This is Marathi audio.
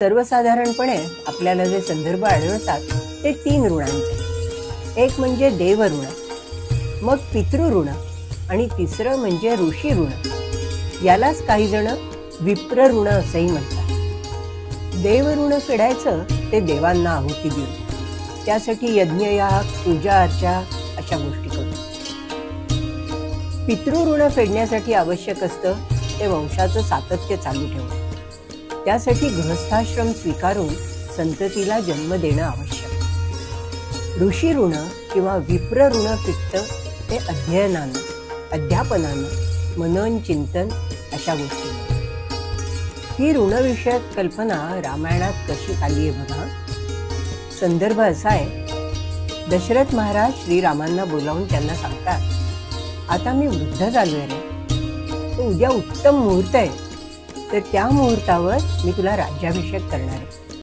सर्वसाधारणपणे आपल्याला जे संदर्भ आढळतात ते 3 ऋणांचे. एक म्हणजे देवऋण, मग पितृऋण आणि तिसरं म्हणजे ऋषी ऋण. यालाच काही जण विप्रऋण असेही म्हणतात. देवऋण फेडायचं ते देवांना आहुती देऊन, त्यासाठी यज्ञयाग, पूजा अर्चा अशा गोष्टी करून. पितृऋण फेडण्यासाठी आवश्यक असतं ते वंशाचं सातत्य चालू ठेवणं. त्यासाठी गृहस्थाश्रम स्वीकारून संततीला जन्म देणं आवश्यक. ऋषी ऋण किंवा विप्र ऋण फिटतं ते अध्ययनानं, अध्यापनानं, मनन चिंतन अशा गोष्टी. ही ऋणविषयक कल्पना रामायणात कशी आली आहे बघा. संदर्भ असा आहे, दशरथ महाराज श्रीरामांना बोलावून त्यांना सांगतात, आता मी वृद्ध झालोय रे, तो उद्या उत्तम मुहूर्त आहे, तर त्या मुहूर्तावर मी तुला राज्याभिषेक करणार आहे.